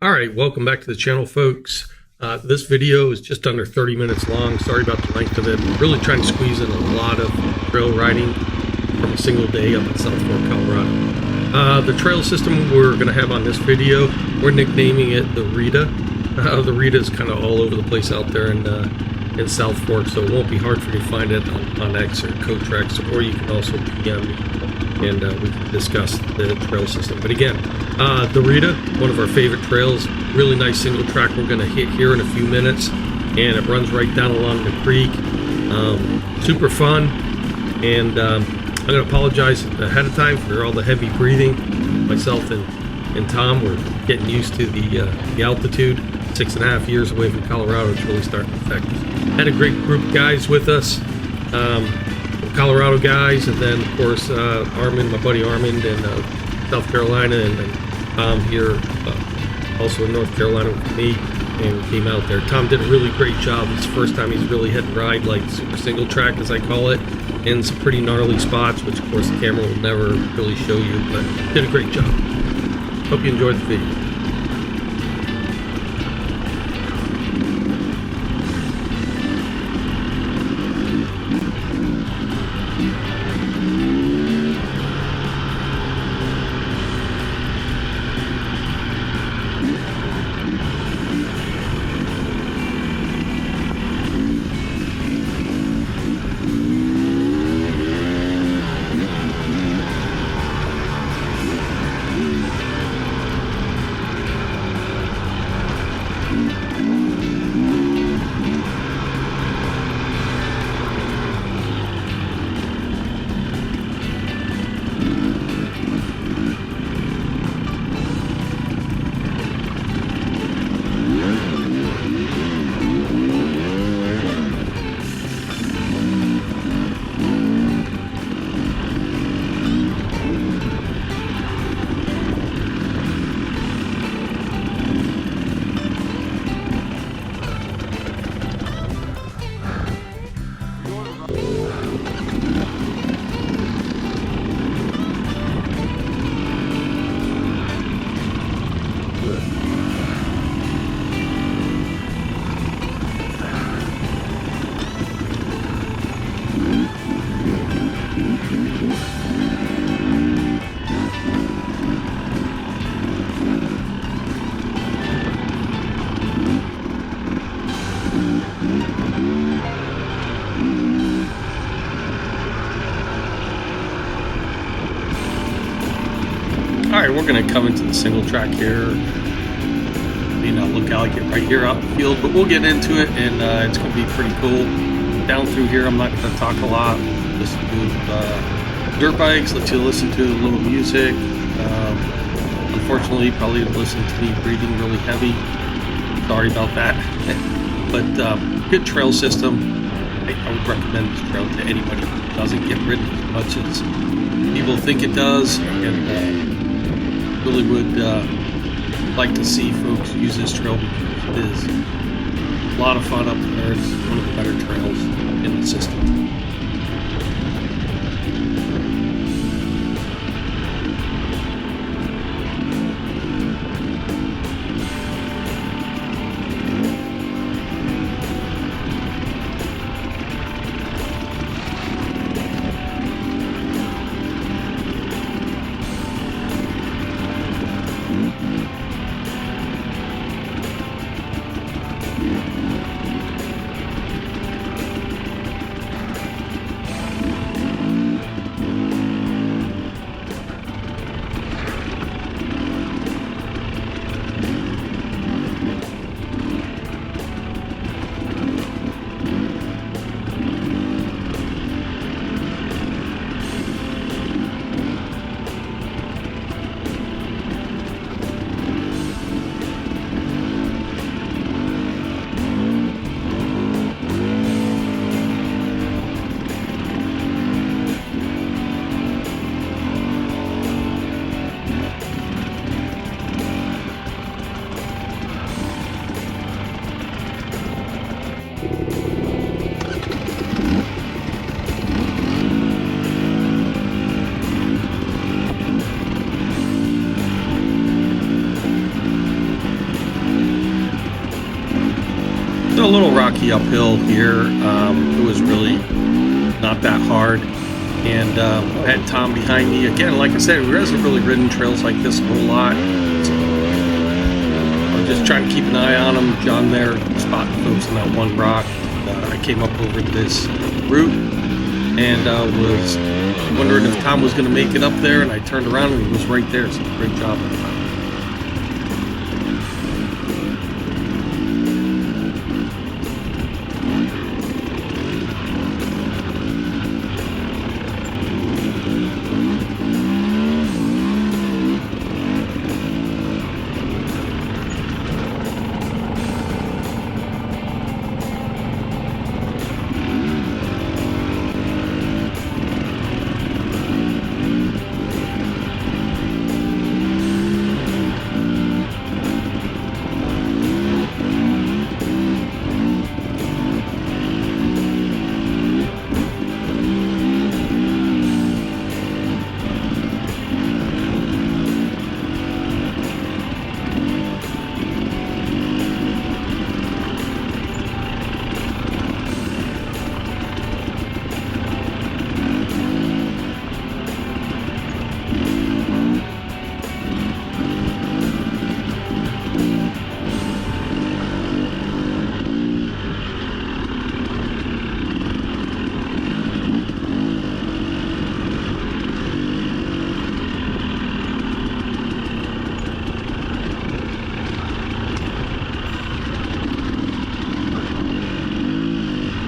All right, welcome back to the channel, folks. This video is just under 30 minutes long. Sorry about the length of it. We're really trying to squeeze in a lot of trail riding from a single day up in South Fork, Colorado. The trail system we're going to have on this video, we're nicknaming it the Rita. The Rita is kind of all over the place out there in South Fork, so it won't be hard for you to find it on X or Coatrex, or you can also PM me and we can discuss the trail system. But again, the Rita, one of our favorite trails, really nice single track we're going to hit here in a few minutes, and it runs right down along the creek. Super fun, and I'm going to apologize ahead of time for all the heavy breathing. Myself and Tom, we're getting used to the altitude. 6.5 years away from Colorado, it's really starting to affect us. Had a great group of guys with us. Colorado guys, and then of course Armand, my buddy Armand, and South Carolina, and then Tom here, also in North Carolina with me, and we came out there. Tom did a really great job. It's the first time he's really had to ride like super single track, as I call it, in some pretty gnarly spots, which of course the camera will never really show you, but did a great job. Hope you enjoyed the video. Alright, we're going to come into the single track here. May not look like it right here out in the field, but we'll get into it, and it's going to be pretty cool. Down through here, I'm not going to talk a lot. Listen to dirt bikes, let you listen to a little music. Unfortunately, probably listen to me breathing really heavy. Sorry about that. But good trail system. I would recommend this trail to anybody who doesn't get ridden as much as people think it does, and really would like to see folks use this trail because it is a lot of fun up there. It's one of the better trails in the system. So a little rocky uphill here. It was really not that hard. And I had Tom behind me. Again, like I said, he hasn't really ridden trails like this a whole lot. So I'm just trying to keep an eye on him. John there spotting folks on that one rock. I came up over this route and was wondering if Tom was going to make it up there, and I turned around and he was right there. So great job.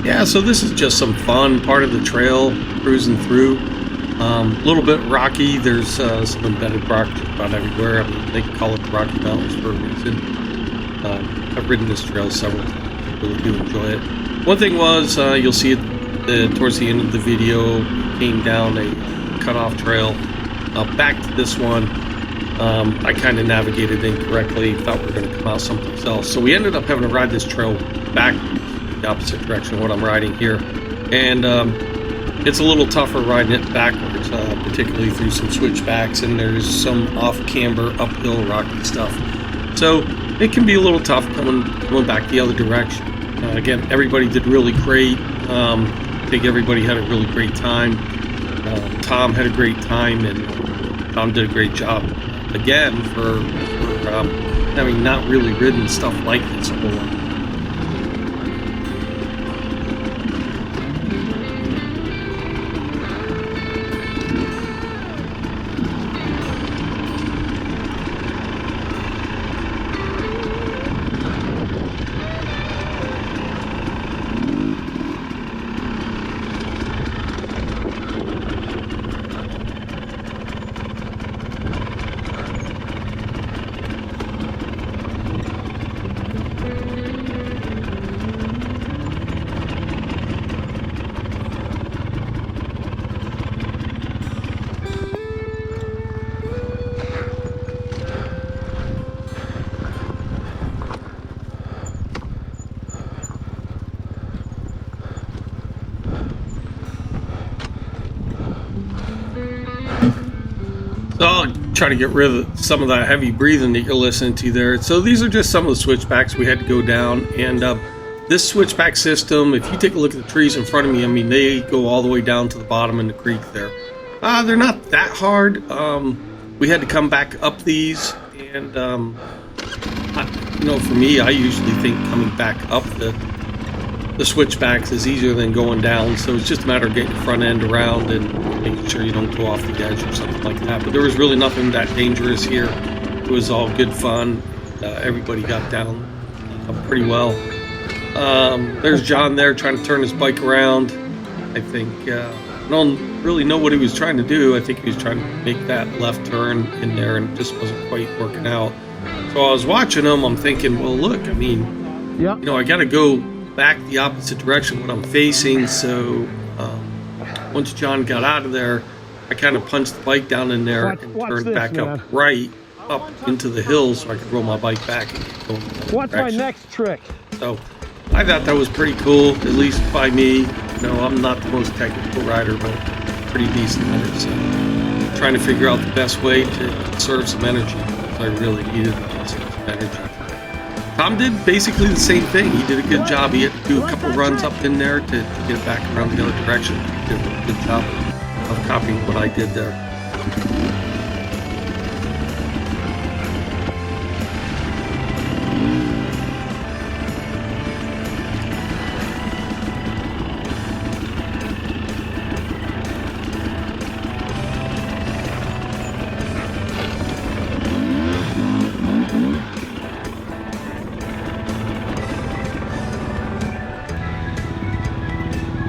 Yeah, so this is just some fun part of the trail, cruising through. A little bit rocky. There's some embedded rock just about everywhere. I mean, they call it the Rocky Mountains for a reason. I've ridden this trail several times. I really do enjoy it. One thing was, you'll see it towards the end of the video, came down a cutoff trail back to this one. I kind of navigated incorrectly, thought we were going to come out someplace else. So we ended up having to ride this trail back the opposite direction of what I'm riding here, and it's a little tougher riding it backwards, particularly through some switchbacks, and there's some off-camber uphill rocky stuff, so it can be a little tough coming back the other direction. Again, everybody did really great. I think everybody had a really great time. Tom had a great time, and Tom did a great job again for having not really ridden stuff like this a whole lot. So I'll try to get rid of some of that heavy breathing that you're listening to there. So these are just some of the switchbacks we had to go down. And this switchback system, if you take a look at the trees in front of me, I mean, they go all the way down to the bottom in the creek there. They're not that hard. We had to come back up these. And, for me, I usually think coming back up the switchbacks is easier than going down. So it's just a matter of getting the front end around and making sure you don't go off the edge or something like that. But there was really nothing that dangerous here. It was all good fun. Everybody got down pretty well. There's John there trying to turn his bike around. I think, I don't really know what he was trying to do. I think he was trying to make that left turn in there and it just wasn't quite working out. So I was watching him, I'm thinking, well, look, I mean, I got to go back the opposite direction what I'm facing. So once John got out of there, I kind of punched the bike down in there and turned this, back up into the hills so I could roll my bike back and go in the other What's direction. My next trick? So I thought that was pretty cool, at least by me. I'm not the most technical rider, but pretty decent at it. So trying to figure out the best way to conserve some energy because I really needed to conserve some energy. Tom did basically the same thing. He did a good job. He had to do a couple runs up in there to get it back around the other direction. He did a good job of copying what I did there.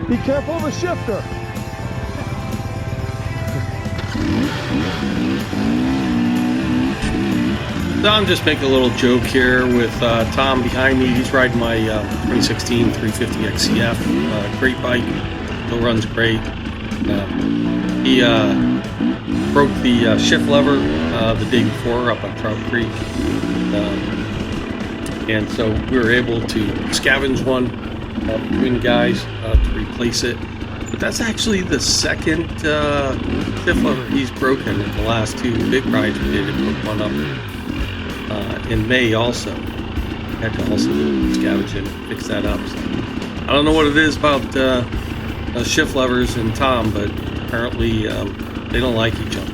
Be careful of the shifter. So I'm just making a little joke here with Tom behind me. He's riding my 2016 350 XCF. Great bike. Still runs great. He broke the shift lever the day before up on Trout Creek. And so we were able to scavenge one between guys to replace it. But that's actually the second shift lever he's broken in the last two big rides we did. It broke one up in May also. Had to also scavenge and fix that up. So I don't know what it is about shift levers and Tom, but apparently they don't like each other.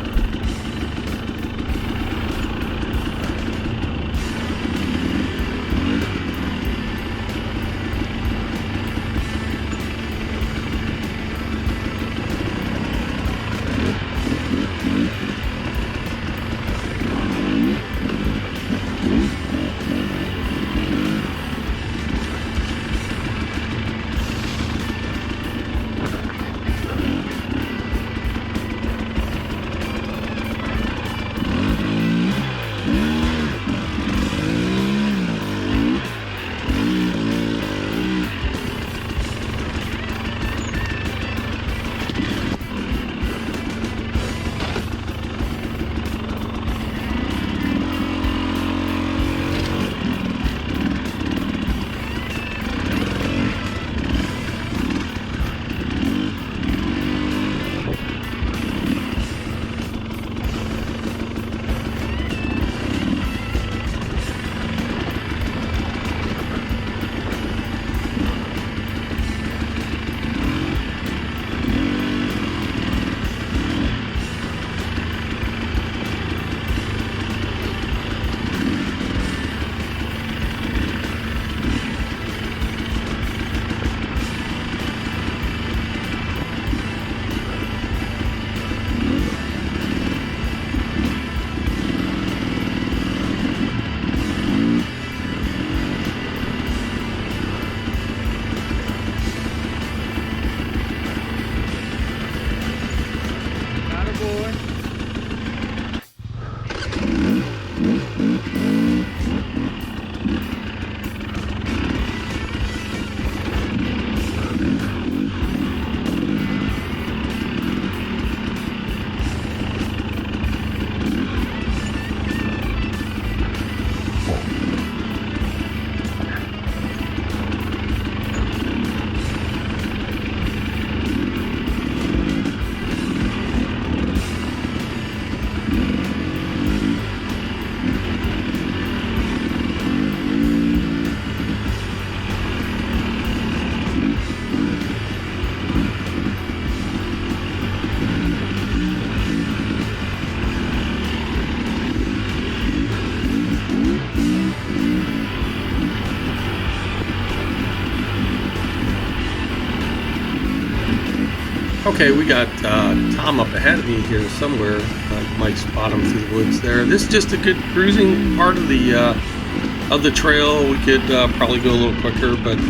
Okay, we got Tom up ahead of me here somewhere. You might spot him through the woods there. This is just a good cruising part of the trail. We could probably go a little quicker, but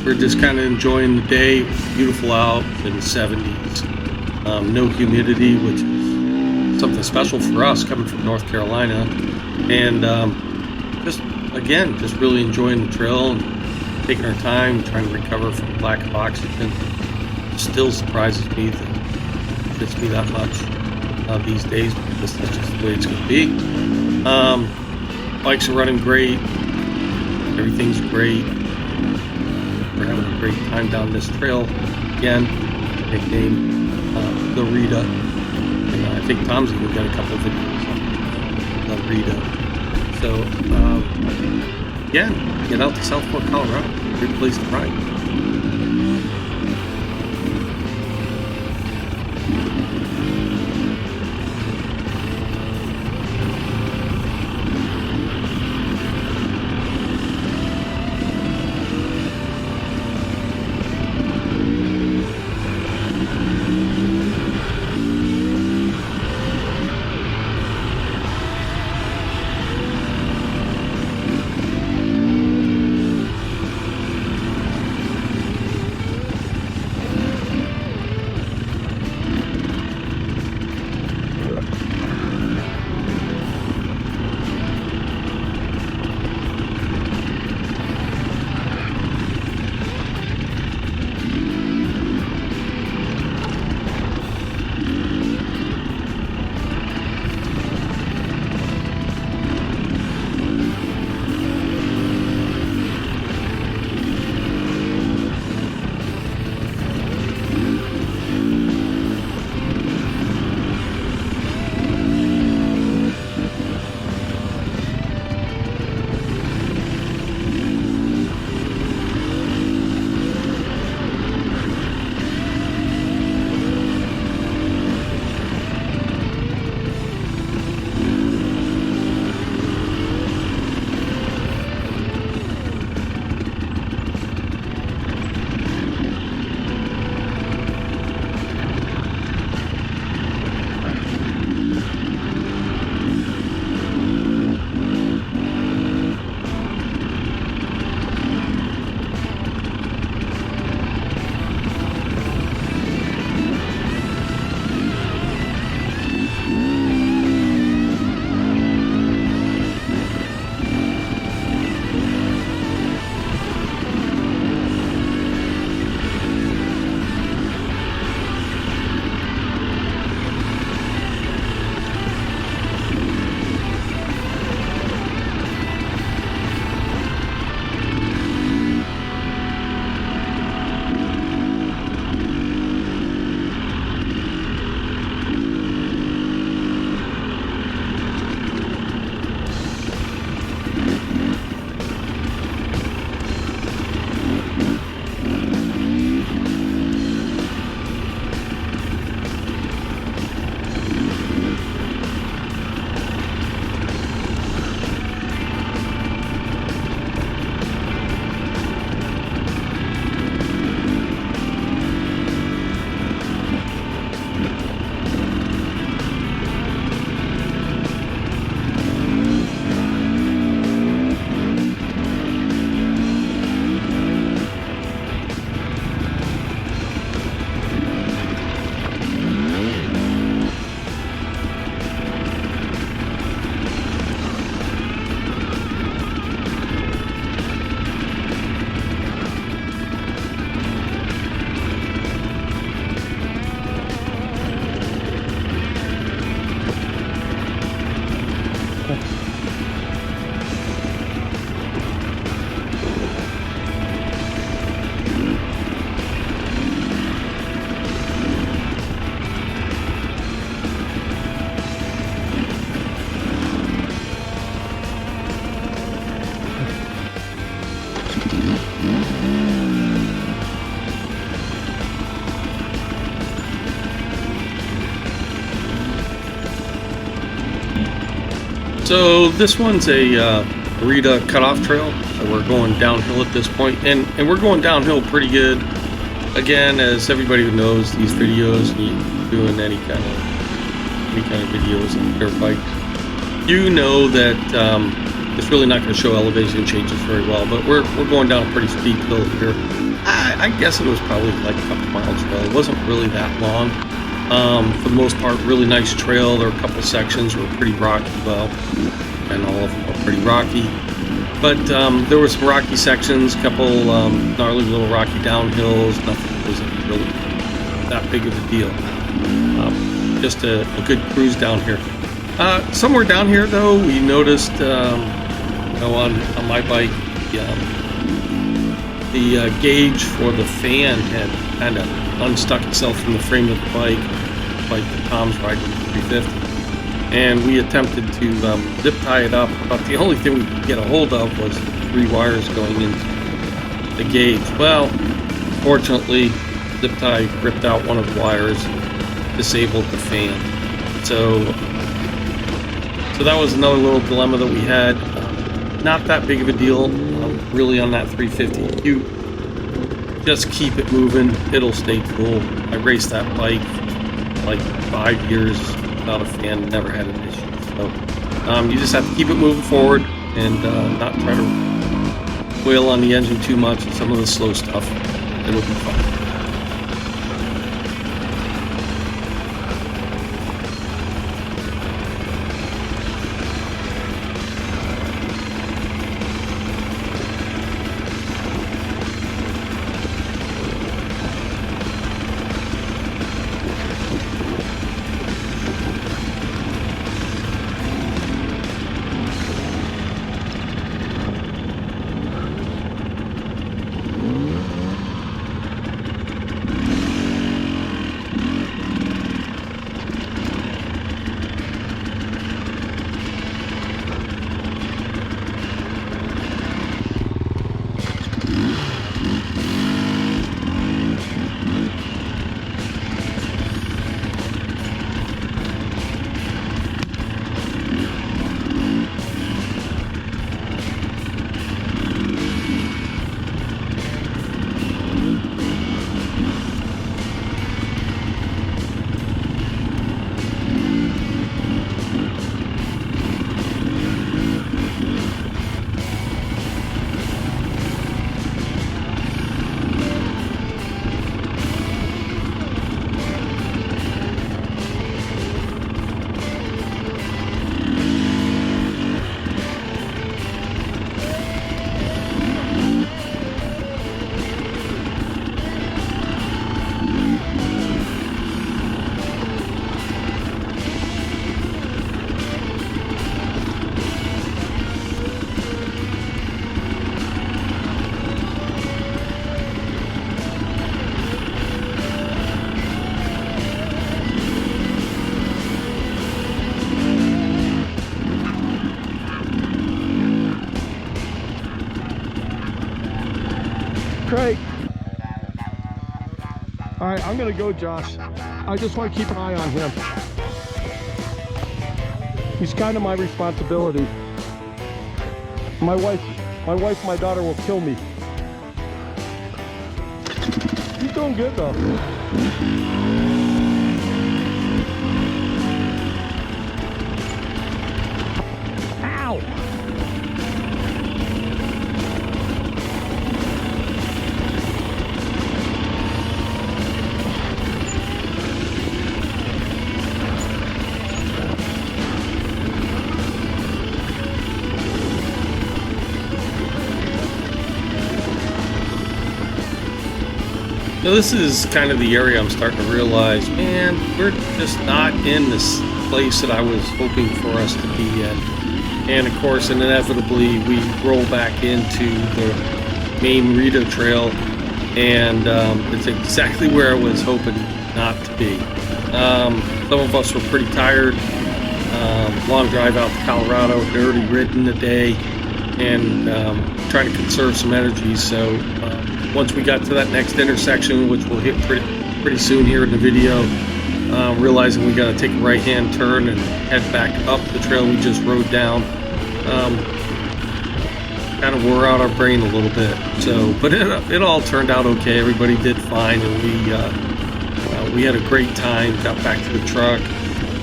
we're just kind of enjoying the day. Beautiful out in the 70s. No humidity, which is something special for us coming from North Carolina. And just really enjoying the trail and taking our time, trying to recover from lack of oxygen. Still surprises me that it fits me that much these days, because that's just the way it's going to be. Bikes are running great. Everything's great. We're having a great time down this trail. Again, nickname the Rita. And I think Tom's even got a couple of videos on the Rita. So yeah, get out to South Fork, Colorado. Great place to ride. So this one's a Rita cutoff trail. So we're going downhill at this point, and we're going downhill pretty good. Again, as everybody who knows these videos, doing any kind of videos on dirt bikes, you know that it's really not going to show elevation changes very well. But we're going down a pretty steep hill here. I guess it was probably like a couple miles trail. It wasn't really that long. For the most part, really nice trail. There were a couple sections were pretty rocky, well, and all of them were pretty rocky. But there were some rocky sections, a couple gnarly little rocky downhills. Nothing was really that big of a deal. Just a good cruise down here. Somewhere down here, though, we noticed, on my bike, the gauge for the fan had kind of unstuck itself from the frame of the bike, like the Tom's riding the 350. And we attempted to zip tie it up, but the only thing we could get a hold of was 3 wires going into the gauge. Well, fortunately, zip tie ripped out one of the wires, disabled the fan. So that was another little dilemma that we had. Not that big of a deal, really, on that 350. You just keep it moving, it'll stay cool. I raced that bike like 5 years without a fan, never had an issue. So you just have to keep it moving forward and not try to wail on the engine too much and some of the slow stuff. It'll be fine. Craig. All right, I'm gonna go, Josh. I just want to keep an eye on him. He's kind of my responsibility. My wife, my daughter will kill me. He's doing good though. Ow! So this is kind of the area I'm starting to realize, man, we're just not in this place that I was hoping for us to be at. And of course, inevitably, we roll back into the main Rita trail, and it's exactly where I was hoping not to be. Some of us were pretty tired. Long drive out to Colorado, already ridden a day, and trying to conserve some energy. So once we got to that next intersection, which we'll hit pretty soon here in the video, realizing we got to take a right-hand turn and head back up the trail we just rode down. Kind of wore out our brain a little bit. So, but it all turned out okay. Everybody did fine, and we had a great time. Got back to the truck,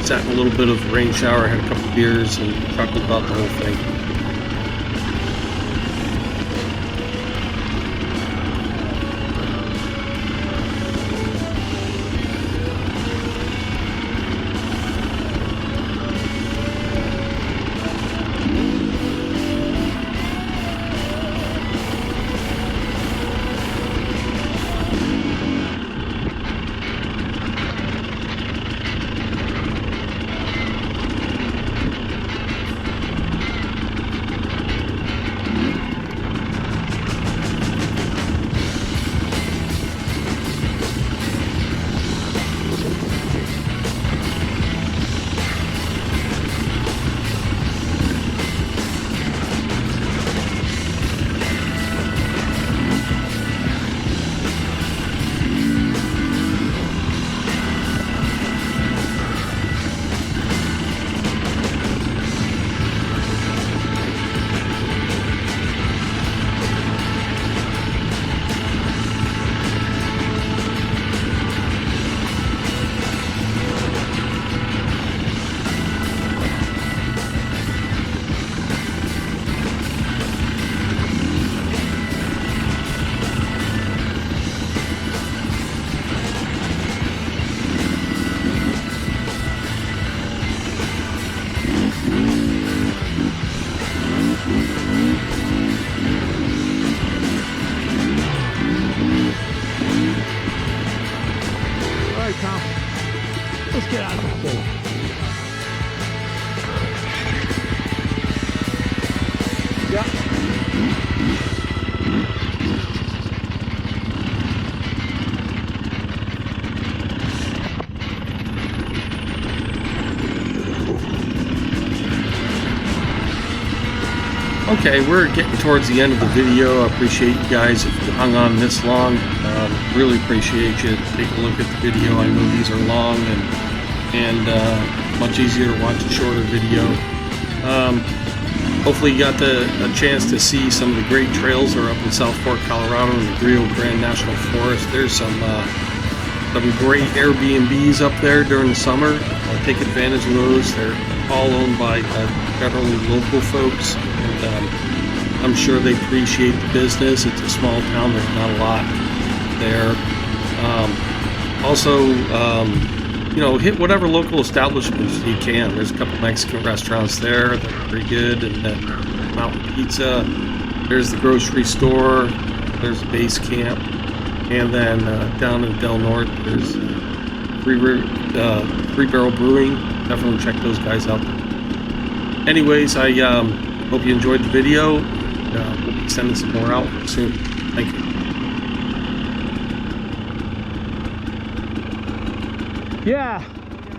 sat in a little bit of rain shower, had a couple beers, and chuckled about the whole thing. Okay, we're getting towards the end of the video. I appreciate you guys if you hung on this long. Really appreciate you. Take a look at the video. I know these are long and much easier to watch a shorter video. Hopefully you got a chance to see some of the great trails that are up in South Fork, Colorado, in the Rio Grande National Forest. There's some great Airbnbs up there during the summer. Take advantage of those. They're all owned by federally local folks, and I'm sure they appreciate the business. It's a small town. There's not a lot there. Also, hit whatever local establishments you can. There's a couple Mexican restaurants there that are pretty good, and then Mountain Pizza. There's the grocery store. There's base camp, and then down in Del Norte, there's Three Barrel Brewing. Definitely check those guys out. Anyways, I hope you enjoyed the video. We'll be sending some more out soon. Thank you. Yeah.